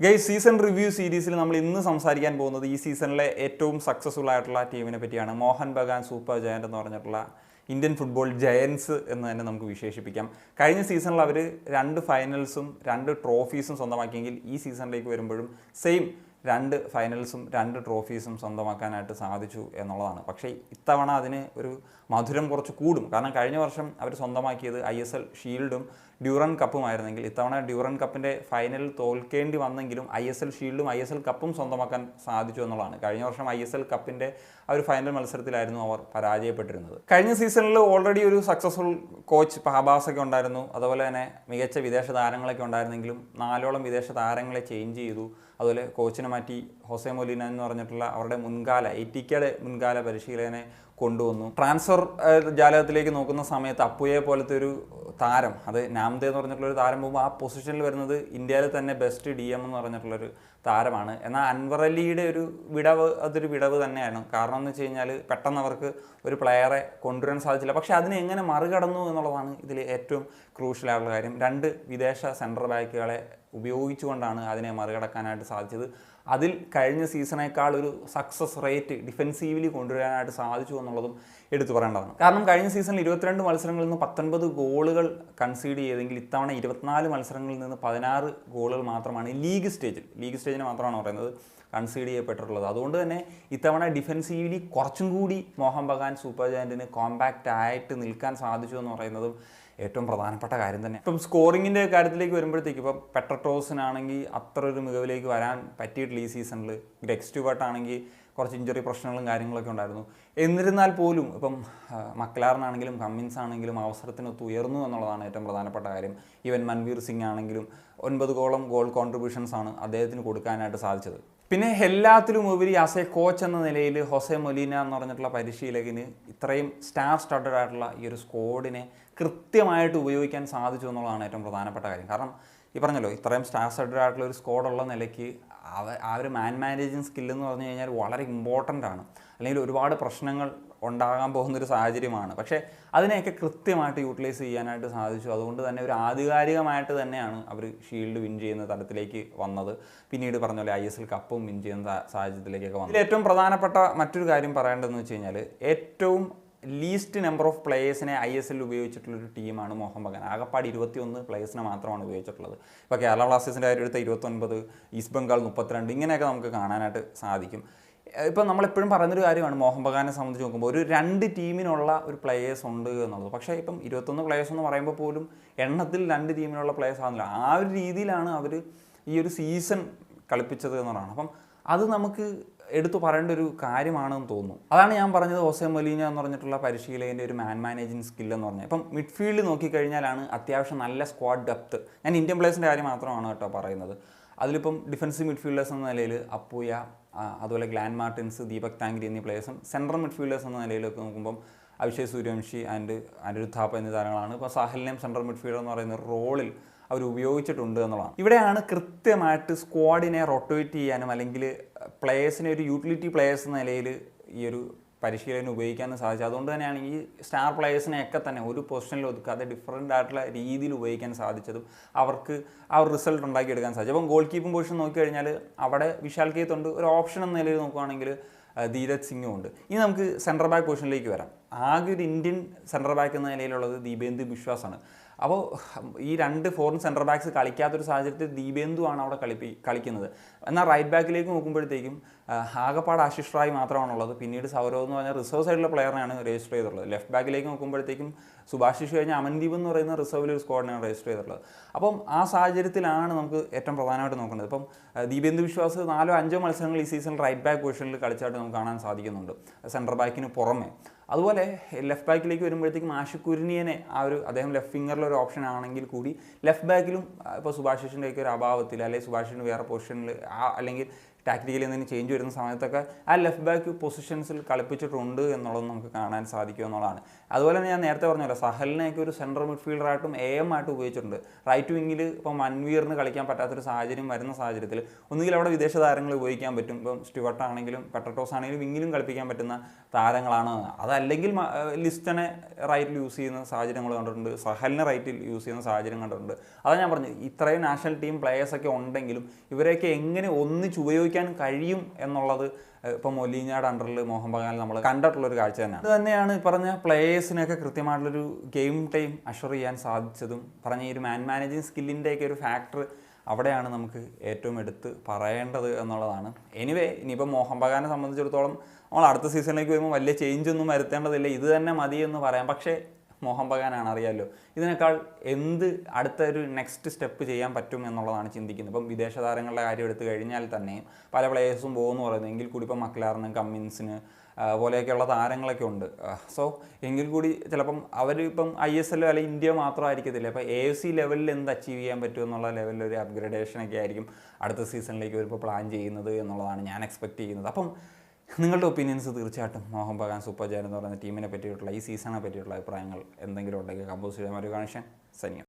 Guys, season review സീരീസിൽ നമ്മൾ ഇന്ന് സംസാരിക്കാൻ പോകുന്നത് ഈ സീസണിലെ ഏറ്റവും സക്സസ്ഫുൾ ആയിട്ടുള്ള ടീമിനെ പറ്റിയാണ്. മോഹൻ ബഗാൻ സൂപ്പർ ജയന്റ് എന്ന് പറഞ്ഞിട്ടുള്ള ഇന്ത്യൻ ഫുട്ബോൾ ജയൻസ് എന്ന് തന്നെ നമുക്ക് വിശേഷിപ്പിക്കാം. കഴിഞ്ഞ സീസണിൽ അവർ 2 ഫൈനൽസും 2 ട്രോഫീസും സ്വന്തമാക്കിയെങ്കിൽ ഈ സീസണിലേക്ക് വരുമ്പോഴും സെയിം 2 ഫൈനൽസും 2 ട്രോഫീസും സ്വന്തമാക്കാനായിട്ട് സാധിച്ചു എന്നുള്ളതാണ്. പക്ഷേ ഇത്തവണ അതിന് ഒരു മധുരം കുറച്ച് കൂടും. കാരണം കഴിഞ്ഞ വർഷം അവർ സ്വന്തമാക്കിയത് ISL ഷീൽഡും ഡ്യൂറൻ കപ്പുമായിരുന്നെങ്കിൽ ഇത്തവണ ഡ്യൂറൻ കപ്പിൻ്റെ ഫൈനലിൽ തോൽക്കേണ്ടി വന്നെങ്കിലും ISL ഷീൽഡും ISL കപ്പും സ്വന്തമാക്കാൻ സാധിച്ചു എന്നുള്ളതാണ്. കഴിഞ്ഞ വർഷം ISL കപ്പിൻ്റെ ആ ഒരു ഫൈനൽ മത്സരത്തിലായിരുന്നു അവർ പരാജയപ്പെട്ടിരുന്നത്. കഴിഞ്ഞ സീസണിൽ ഓൾറെഡി ഒരു സക്സസ്ഫുൾ കോച്ച് പഹബാസൊക്കെ ഉണ്ടായിരുന്നു. അതുപോലെ തന്നെ മികച്ച വിദേശ താരങ്ങളൊക്കെ ഉണ്ടായിരുന്നെങ്കിലും 4ഓളം വിദേശ താരങ്ങളെ ചേഞ്ച് ചെയ്തു. അതുപോലെ കോച്ചിനെ മാറ്റി ഹോസെ മൊലീന എന്ന് പറഞ്ഞിട്ടുള്ള അവരുടെ മുൻകാല ATKയുടെ മുൻകാല പരിശീലകനെ കൊണ്ടുവന്നു. ട്രാൻസ്ഫർ ജാലകത്തിലേക്ക് നോക്കുന്ന സമയത്ത് അപ്പുയെ പോലത്തെ ഒരു താരം, അത് നാംദേ എന്ന് പറഞ്ഞിട്ടുള്ളൊരു താരം പോകുമ്പോൾ ആ പൊസിഷനിൽ വരുന്നത് ഇന്ത്യയിലെ തന്നെ ബെസ്റ്റ് DM എന്ന് പറഞ്ഞിട്ടുള്ളൊരു താരമാണ്. എന്നാൽ അൻവർ അലിയുടെ ഒരു വിടവ് അതൊരു വിടവ് തന്നെയാണ്. കാരണം എന്ന് വെച്ച് കഴിഞ്ഞാൽ പെട്ടെന്ന് അവർക്ക് ഒരു പ്ലെയറെ കൊണ്ടുവരാൻ സാധിച്ചില്ല. പക്ഷേ അതിനെ എങ്ങനെ മറികടന്നു എന്നുള്ളതാണ് ഇതിൽ ഏറ്റവും ക്രൂഷ്യലായിട്ടുള്ള കാര്യം. 2 വിദേശ സെൻട്രൽ ബാക്കുകളെ ഉപയോഗിച്ചുകൊണ്ടാണ് അതിനെ മറികടക്കാനായിട്ട് സാധിച്ചത്. അതിൽ കഴിഞ്ഞ സീസണേക്കാൾ ഒരു സക്സസ് റേറ്റ് ഡിഫെൻസീവ്ലി കൊണ്ടുവരാനായിട്ട് സാധിച്ചു എന്നുള്ളതും എടുത്തു പറയേണ്ടതാണ്. കാരണം കഴിഞ്ഞ സീസണിൽ 22 മത്സരങ്ങളിൽ നിന്ന് 19 ഗോളുകൾ കൺസീഡ് ചെയ്തെങ്കിൽ ഇത്തവണ 24 മത്സരങ്ങളിൽ നിന്ന് 16 ഗോളുകൾ മാത്രമാണ് ലീഗ് സ്റ്റേജിന് മാത്രമാണ് പറയുന്നത് കൺസീഡ് ചെയ്യപ്പെട്ടിട്ടുള്ളത്. അതുകൊണ്ട് തന്നെ ഇത്തവണ ഡിഫെൻസീവ്ലി കുറച്ചും കൂടി മോഹൻ ബഗാൻ സൂപ്പർ ജയൻറ്റിന് കോമ്പാക്റ്റ് ആയിട്ട് നിൽക്കാൻ സാധിച്ചു എന്ന് പറയുന്നതും ഏറ്റവും പ്രധാനപ്പെട്ട കാര്യം തന്നെ. ഇപ്പം സ്കോറിങ്ങിൻ്റെ കാര്യത്തിലേക്ക് വരുമ്പോഴത്തേക്ക് ഇപ്പം പെട്രട്ടോസിനാണെങ്കിൽ അത്ര ഒരു മികവിലേക്ക് വരാൻ പറ്റിയിട്ടില്ല ഈ സീസണിൽ. ഗ്രെഗ് സ്റ്റുവർട്ട് ആണെങ്കിൽ കുറച്ച് ഇഞ്ചറി പ്രശ്നങ്ങളും കാര്യങ്ങളൊക്കെ ഉണ്ടായിരുന്നു. എന്നിരുന്നാൽ പോലും ഇപ്പം മക്ലാറിനാണെങ്കിലും കമ്മിൻസ് ആണെങ്കിലും അവസരത്തിനൊത്ത് ഉയർന്നു എന്നുള്ളതാണ് ഏറ്റവും പ്രധാനപ്പെട്ട കാര്യം. ഈവൻ മൻവീർ സിംഗ് ആണെങ്കിലും 9 ഗോൾ കോൺട്രിബ്യൂഷൻസ് ആണ് അദ്ദേഹത്തിന് കൊടുക്കാനായിട്ട് സാധിച്ചത്. പിന്നെ എല്ലാത്തിലും ഉപരി ആസ് എ കോച്ച് എന്ന നിലയിൽ ഹോസെ മൊലീന എന്ന് പറഞ്ഞിട്ടുള്ള പരിശീലകന് ഇത്രയും സ്റ്റാർ സ്റ്റഡഡ് ആയിട്ടുള്ള ഈ ഒരു സ്ക്വാഡിനെ കൃത്യമായിട്ട് ഉപയോഗിക്കാൻ സാധിച്ചു എന്നുള്ളതാണ് ഏറ്റവും പ്രധാനപ്പെട്ട കാര്യം. കാരണം ഈ പറഞ്ഞല്ലോ, ഇത്രയും സ്റ്റാർ സ്റ്റഡഡ് ആയിട്ടുള്ള ഒരു സ്ക്വാഡുള്ള നിലയ്ക്ക് ആ ഒരു മാനേജിങ് സ്കില്ലെന്ന് പറഞ്ഞു കഴിഞ്ഞാൽ വളരെ ഇമ്പോർട്ടൻ്റ് ആണ്. അല്ലെങ്കിൽ ഒരുപാട് പ്രശ്നങ്ങൾ ഉണ്ടാകാൻ പോകുന്നൊരു സാഹചര്യമാണ്. പക്ഷേ അതിനെയൊക്കെ കൃത്യമായിട്ട് യൂട്ടിലൈസ് ചെയ്യാനായിട്ട് സാധിച്ചു. അതുകൊണ്ട് തന്നെ ഒരു ആധികാരികമായിട്ട് തന്നെയാണ് അവർ ഷീൽഡ് വിൻ ചെയ്യുന്ന തലത്തിലേക്ക് വന്നത്. പിന്നീട് പറഞ്ഞ പോലെ ISL കപ്പും വിൻ ചെയ്യുന്ന സാഹചര്യത്തിലേക്കൊക്കെ വന്നത്. ഇതിൽ ഏറ്റവും പ്രധാനപ്പെട്ട മറ്റൊരു കാര്യം പറയേണ്ടതെന്ന് വെച്ച് കഴിഞ്ഞാൽ ഏറ്റവും ലീസ്റ്റ് നമ്പർ ഓഫ് പ്ലേയേഴ്സിനെ ISL ഉപയോഗിച്ചിട്ടുള്ളൊരു ടീമാണ് മോഹൻ ബഗാൻ. ആകപ്പാട് 21 പ്ലേയേഴ്സിനെ മാത്രമാണ് ഉപയോഗിച്ചിട്ടുള്ളത്. ഇപ്പോൾ കേരള ബ്ലാസ്റ്റേഴ്സിൻ്റെ കാര്യം എടുത്ത 29, ഈസ്റ്റ് ബംഗാൾ 32, ഇങ്ങനെയൊക്കെ നമുക്ക് കാണാനായിട്ട് സാധിക്കും. ഇപ്പം നമ്മളെപ്പോഴും പറയുന്നൊരു കാര്യമാണ് മോഹൻ ബഗാനെ സംബന്ധിച്ച് നോക്കുമ്പോൾ ഒരു 2 ടീമിനുള്ള ഒരു പ്ലേയേഴ്സ് ഉണ്ട് എന്നുള്ളത്. പക്ഷേ ഇപ്പം 21 പ്ലേയേഴ്സ് എന്ന് പറയുമ്പോൾ പോലും എണ്ണത്തിൽ 2 ടീമിനുള്ള പ്ലേയേഴ്സ് ആകുന്നില്ല. ആ ഒരു രീതിയിലാണ് അവർ ഈ ഒരു സീസൺ കളിപ്പിച്ചത് എന്നുള്ളതാണ്. അപ്പം അത് നമുക്ക് എടുത്തു പറയേണ്ട ഒരു കാര്യമാണെന്ന് തോന്നുന്നു. അതാണ് ഞാൻ പറഞ്ഞത്, ഹോസെ മൊലീന എന്ന് പറഞ്ഞിട്ടുള്ള പരിശീലകൻ്റെ ഒരു മാനേജിങ് സ്കില്ലെന്ന് പറഞ്ഞാൽ. ഇപ്പം മിഡ്ഫീൽഡ് നോക്കിക്കഴിഞ്ഞാലാണ് അത്യാവശ്യം നല്ല സ്ക്വാഡ് ഡെപ്ത്. ഞാൻ ഇന്ത്യൻ പ്ലേയേഴ്സിൻ്റെ കാര്യം മാത്രമാണ് കേട്ടോ പറയുന്നത്. അതിലിപ്പം ഡിഫൻസീവ് മിഡ്ഫീൽഡേഴ്സ് എന്ന നിലയിൽ അപ്പൂയ, അതുപോലെ ഗ്ലാൻ മാർട്ടിൻസ്, ദീപക് താങ്കരി എന്നീ പ്ലേയേഴ്സും സെൻട്രൽ മിഡ്ഫീൽഡേഴ്സ് എന്ന നിലയിലൊക്കെ നോക്കുമ്പം അഭിഷേക് സൂര്യവംശി ആൻഡ് അനിരുദ്ധ് താപ്പ എന്നീ താരങ്ങളാണ്. ഇപ്പോൾ സാഹലിനെയും സെൻട്രൽ മിഡ്ഫീൽഡർ എന്ന് പറയുന്ന റോളിൽ അവർ ഉപയോഗിച്ചിട്ടുണ്ട് എന്നുള്ളതാണ്. ഇവിടെയാണ് കൃത്യമായിട്ട് സ്ക്വാഡിനെ റൊട്ടേറ്റ് ചെയ്യാനും അല്ലെങ്കിൽ പ്ലേയേഴ്സിനെ ഒരു യൂട്ടിലിറ്റി പ്ലേയേഴ്സ് എന്ന നിലയിൽ ഈ ഒരു പരിശീലനം ഉപയോഗിക്കാനും സാധിച്ചത്. അതുകൊണ്ട് തന്നെയാണ് ഈ സ്റ്റാർ പ്ലേയേഴ്സിനെയൊക്കെ തന്നെ ഒരു പൊസിഷനിൽ ഒതുക്കാതെ ഡിഫറൻ്റ് ആയിട്ടുള്ള രീതിയിൽ ഉപയോഗിക്കാൻ സാധിച്ചതും അവർക്ക് ആ ഒരു റിസൾട്ട് ഉണ്ടാക്കിയെടുക്കാൻ സാധിച്ചു. അപ്പം ഗോൾ കീപ്പിംഗ് പൊസിഷൻ നോക്കിക്കഴിഞ്ഞാൽ അവിടെ വിശാൽ കേത്തുണ്ട്. ഒരു ഓപ്ഷൻ എന്ന നിലയിൽ നോക്കുകയാണെങ്കിൽ ധീരജ് സിംഗും ഉണ്ട്. ഇനി നമുക്ക് സെൻട്രൽ ബാക്ക് പൊസിഷനിലേക്ക് വരാം. ആകെ ഒരു ഇന്ത്യൻ സെൻട്രൽ ബാക്ക് എന്ന നിലയിലുള്ളത് ദീപേന്ദു ബിശ്വാസാണ്. അപ്പോൾ ഈ 2 ഫോറിൻ സെൻട്രൽ ബാക്ക്സ് കളിക്കാത്തൊരു സാഹചര്യത്തിൽ ദീപേന്ദു ആണ് അവിടെ കളിക്കുന്നത്. എന്നാൽ റൈറ്റ് ബാക്കിലേക്ക് നോക്കുമ്പോഴത്തേക്കും ആകപ്പാട് ആശിഷ് റായ് മാത്രമാണുള്ളത്. പിന്നീട് സൗരവ് എന്ന് പറഞ്ഞാൽ റിസർവ് സൈഡിലെ പ്ലെയറിനെയാണ് രജിസ്റ്റർ ചെയ്തിട്ടുള്ളത്. ലെഫ്റ്റ് ബാക്കിലേക്ക് നോക്കുമ്പോഴത്തേക്കും സുഭാഷിഷ് കഴിഞ്ഞ അമൻദീപ് എന്ന് പറയുന്ന റിസർവിലൊരു സ്ക്വാഡിനാണ് രജിസ്റ്റർ ചെയ്തിട്ടുള്ളത്. അപ്പം ആ സാഹചര്യത്തിലാണ് നമുക്ക് ഏറ്റവും പ്രധാനമായിട്ട് നോക്കേണ്ടത്. ഇപ്പം ദീപേന്ദു ബിശ്വാസ് 4-5 മത്സരങ്ങൾ ഈ സീസണിൽ റൈറ്റ് ബാക്ക് പൊസിഷനിൽ കളിച്ചായിട്ട് നമുക്ക് കാണാൻ സാധിക്കുന്നുണ്ട് സെൻട്രൽ ബാക്കിന് പുറമെ. അതുപോലെ ലെഫ്റ്റ് ബാക്കിലേക്ക് വരുമ്പോഴത്തേക്കും ആഷിഖ് കുരുണിയനെ അദ്ദേഹം ലെഫ്റ്റ് ഫിംഗറിലൊരു ഓപ്ഷൻ ആണെങ്കിൽ കൂടി ലെഫ്റ്റ് ബാക്കിലും ഇപ്പോൾ സുഭാഷിഷിൻ്റെയൊക്കെ ഒരു അഭാവത്തിൽ അല്ലെങ്കിൽ സുഭാഷിഷിൻ്റെ വേറെ പൊസിഷനിൽ അല്ലെങ്കിൽ ടാക്ടിക്കലി എന്തെങ്കിലും ചേഞ്ച് വരുന്ന സമയത്തൊക്കെ ആ ലെഫ്റ്റ് ബാക്ക് പൊസിഷൻസിൽ കളിപ്പിച്ചിട്ടുണ്ട് എന്നുള്ളത് നമുക്ക് കാണാൻ സാധിക്കും എന്നുള്ളതാണ്. അതുപോലെ തന്നെ ഞാൻ നേരത്തെ പറഞ്ഞല്ലോ, സഹലിനെയൊക്കെ ഒരു സെൻട്രൽ മിഡ്ഫീൽഡറായിട്ടും AM ആയിട്ടും ഉപയോഗിച്ചിട്ടുണ്ട്. റൈറ്റ് വിങ്ങിൽ ഇപ്പോൾ മൻവീറിന് കളിക്കാൻ പറ്റാത്തൊരു സാഹചര്യം വരുന്ന സാഹചര്യത്തിൽ ഒന്നുകിൽ അവിടെ വിദേശ താരങ്ങൾ ഉപയോഗിക്കാൻ പറ്റും. ഇപ്പം സ്റ്റുവർട്ട് ആണെങ്കിലും പെട്രട്ടോസ് ആണെങ്കിലും വിങ്ങിലും കളിപ്പിക്കാൻ പറ്റുന്ന താരങ്ങളാണ്. അതല്ലെങ്കിൽ ലിസ്റ്റനെ റൈറ്റിൽ യൂസ് ചെയ്യുന്ന സാഹചര്യങ്ങൾ കണ്ടിട്ടുണ്ട്, സഹലിനെ റൈറ്റിൽ യൂസ് ചെയ്യുന്ന സാഹചര്യം കണ്ടിട്ടുണ്ട്. അതാണ് ഞാൻ പറഞ്ഞു, ഇത്രയും നാഷണൽ ടീം പ്ലേയേഴ്സൊക്കെ ഉണ്ടെങ്കിലും ഇവരെയൊക്കെ എങ്ങനെ ഒന്നിച്ച് ഉപയോഗിക്കാൻ കഴിയും എന്നുള്ളത് ഇപ്പോൾ മൊലീഞ്ഞയുടെ അണ്ടറിൽ മോഹൻ ബഗാനിൽ നമ്മൾ കണ്ടിട്ടുള്ളൊരു കാഴ്ച തന്നെയാണ്. അത് തന്നെയാണ് പറഞ്ഞ പ്ലേയേഴ്സിനൊക്കെ കൃത്യമായിട്ടുള്ളൊരു ഗെയിം ടൈം അഷുർ ചെയ്യാൻ സാധിച്ചതും പറഞ്ഞ ഈ ഒരു മാനേജിങ് സ്കില്ലിൻ്റെയൊക്കെ ഒരു ഫാക്ടർ അവിടെയാണ് നമുക്ക് ഏറ്റവും എടുത്ത് പറയേണ്ടത് എന്നുള്ളതാണ്. എനിവേ, ഇനിയിപ്പോൾ മോഹൻ ബഗാനെ സംബന്ധിച്ചിടത്തോളം നമ്മൾ അടുത്ത സീസണിലേക്ക് വരുമ്പോൾ വലിയ ചേഞ്ച് ഒന്നും വരുത്തേണ്ടതില്ല, ഇത് തന്നെ മതി എന്ന് പറയാം. പക്ഷേ മോഹൻ ബഗാനാണ്, അറിയാമല്ലോ, ഇതിനേക്കാൾ എന്ത് അടുത്തൊരു നെക്സ്റ്റ് സ്റ്റെപ്പ് ചെയ്യാൻ പറ്റും എന്നുള്ളതാണ് ചിന്തിക്കുന്നത്. ഇപ്പം വിദേശ താരങ്ങളുടെ കാര്യം എടുത്തു കഴിഞ്ഞാൽ തന്നെ പല പ്ലേയേഴ്സും പോകുമെന്ന് പറയുന്നത്, എങ്കിൽ കൂടി ഇപ്പം മക്ലാറിന്, കമ്മിൻസിന് പോലെയൊക്കെയുള്ള താരങ്ങളൊക്കെ ഉണ്ട്. സോ എങ്കിൽ കൂടി ചിലപ്പം അവരിപ്പം ISL അല്ലെങ്കിൽ ഇന്ത്യ മാത്രമായിരിക്കത്തില്ല, അപ്പോൾ AFC ലെവലിൽ എന്ത് അച്ചീവ് ചെയ്യാൻ പറ്റും എന്നുള്ള ലെവലിൽ ഒരു അപ്ഗ്രഡേഷനൊക്കെ ആയിരിക്കും അടുത്ത സീസണിലേക്ക് വരുമ്പോൾ പ്ലാൻ ചെയ്യുന്നത് എന്നുള്ളതാണ് ഞാൻ എക്സ്പെക്റ്റ് ചെയ്യുന്നത്. അപ്പം നിങ്ങളുടെ ഒപ്പീനിയൻസ് തീർച്ചയായിട്ടും മോഹൻ ബഗാൻ സൂപ്പർ ജയൻസ് എന്ന് പറയുന്ന ടീമിനെ പറ്റിയിട്ടുള്ള ഈ സീസണിനെ പറ്റിയിട്ടുള്ള അഭിപ്രായങ്ങൾ എന്തെങ്കിലും ഉണ്ടെങ്കിൽ കമ്പോസ് ചെയ്യാൻ ഒരു കണക്ഷൻ സൈനിക.